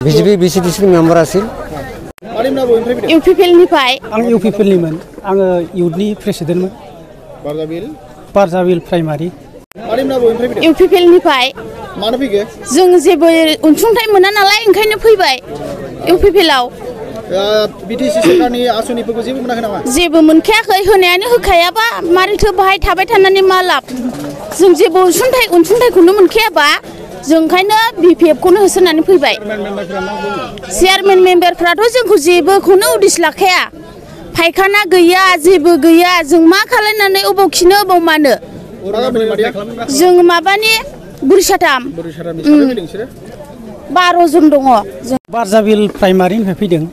BJP BCDC member आसिल UPPनिफ्राय आं UPPनिमोन आङो इउथनि प्रेसिडेन्टमोन बारजाबिल प्राइमारि UPPनिफ्राय मानो फैखो जों जेबो अनसुंथाइ मोना नालाय ओंखायनो फैबाय UPPआव BTC सरकारनि आसनिफोरखौ जेबो मोनाखै नामा जेबो मोनखायाखै होनायानो होखायाबा मारैथो बाहाय थाबाय थानानै मा लाब जों जेबो अनसुंथाइखौनो मोनखायाबा जों ओंखायनो BPF खौनो होसोनानै फैबाय चेयारमेन मेम्बारफ्राथ' जोंखौ जेबोखौनो उदिस लाखाया फायखाना गैया जेबो गैया जों मा खालामनानै अबाव खिनो अबाव मानो जों माबानि बुरिसाथाम 12 जन दङ जों बारजाबिल प्राइमारिनिफ्राय फैदों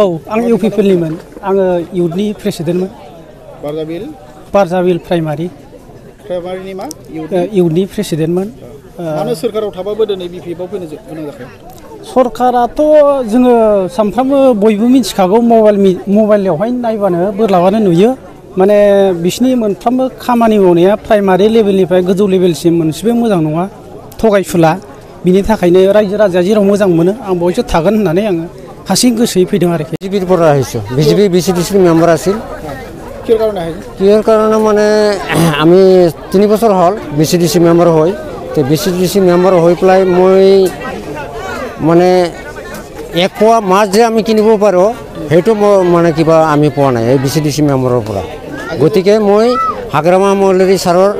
औ आं UPPनिमोन आङो इउथनि प्रेसिडेन्टमोन बारजाबिल प्राइमारिनि मा इउथनि प्रेसिडेन्टमोन मानो सरकाराव थाबाबो दिनै BPFआव फैनो गोनां जाखो सरकाराथ' जोङो सानफ्रामबो बयबो मिथिखागौ मबाइलावहाय नायबानो बोरलाबानो नुयो माने बिसिनि मोनफ्रोमबो खामानि मावनाया प्राइमारि लेभेलनिफ्राय गोजौ लेभेलसिम मोनसेबो मोजां नङा थगायसुला बिनि थाखायनो रायजो राजाया जेराव मोजां मोनो आं बयसो थागोन होननानै आङो हारसिं गोसोयै फैदों आरोखि BJP BCDC मेम्बार आसिल কিহৰ কাৰণে মানে আমি 3 বছৰ হল BCDC মেম্বাৰ হৈ তে BCDC মেম্বাৰ হৈ প্লাই মই মানে এক পোৱা মাছ যে আমি কিনিব পাৰো হেতু মানে কিবা আমি পোৱা নাই এই BCDC মেম্বাৰৰ পৰা গতিকে মই হাগ্ৰামা মৌলৰী ছাৰৰ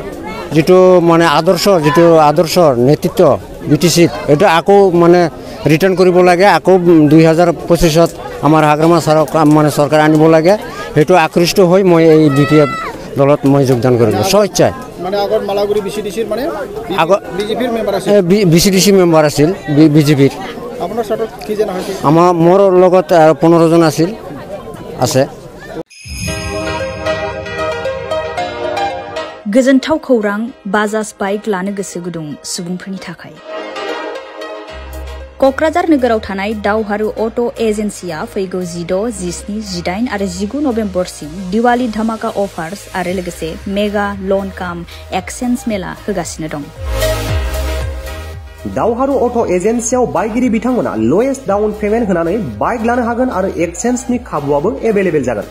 যেটো মানে আদৰ্শ নেতৃত্ব BTC এটা আকৌ মানে ৰিটাৰ্ণ কৰিব লাগে আকৌ 2025ত আমাৰ হাগ্ৰামা ছাৰক মানে চৰকাৰ আনিব লাগে হেতু আকৃষ্ট হৈ মই এই BPF দলত মই যোগদান কৰিলো স্বেচ্ছায় মানে আগত মালাগুৰি BCDC মানে BJPৰ মেম্বাৰ আছিল BCDC মেম্বাৰ আছিল BJPৰ আপোনাৰ সাথে কি জানা হৈছে আমাৰ মোৰ লগত 15 জন আছিল আছে गोजोनथाव खौरां बाजाज बाइक लानो गोसो गुदुं सुबुंफोरनि थाखाय कक्राझार नोगोराव थानाय दावहारु अट' एजेन्सिया फैगौ 16, 17, 18 आरो 19 नभेम्बरसिम दिवाली धमाका अफार्स आरो लोगोसे मेगा लन काम एक्सचेन्ज मेला होगासिनो दं दावहारु अट' एजेन्सियाव बाइगिरि बिथांमोना लवेस्ट डाउन पेमेन्ट होनानै बाइक लानो हागोन आरो एक्सचेन्जनि खाबुआबो एभेलेबल जागोन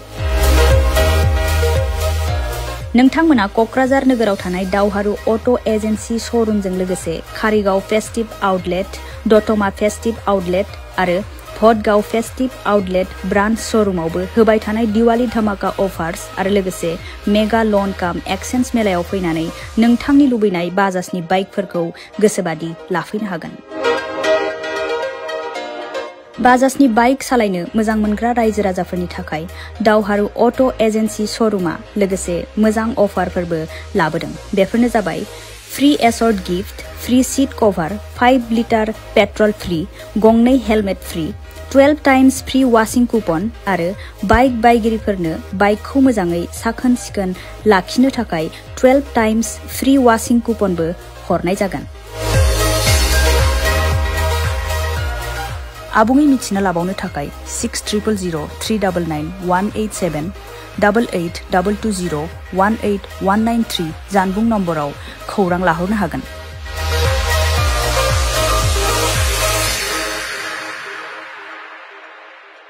नोंथांमोना कक्राझार नोगोराव थानाय दावहारु अट' एजेन्सि श'रुमजों लोगोसे कारिगाव फेस्टिव आउटलेट दतमा फेस्टिव आउटलेट आरो भटगाव फेस्टिव आउटलेट ब्रान्च श'रुमावबो होबाय थानाय दिवाली धमाका अफार्स आरो लोगोसे मेगा लन काम एक्सचेन्ज मेलायाव फैनानै नोंथांनि लुबैनाय बाजाजनि बाइकफोरखौ गोसोबादि लाफैनो हागोन बाजाजनि बाइक सालायनो मोजां मोनग्रा रायजो राजाफोरनि थाखाय दावहारु अट' एजेन्सि श'रुमा लोगोसे मोजां अफारफोरबो लाबोदों बेफोरनो जाबाय फ्री एसर्ट gift free seat cover 5 litre petrol free गंनै helmet free 12 times free washing coupon आरो बाइक बायगिरिफोरनो बाइकखौ मोजाङै साखोन सिखोन लाखिनो थाखाय 12 टाइम्स फ्री वाशिं कुपनबो हरनाय जागोन आबुङै मिथिना लाबावनो थाखाय 60000399 187 88 220 18193 जानबुं नम्बराव खौरां लाहरनो हागोन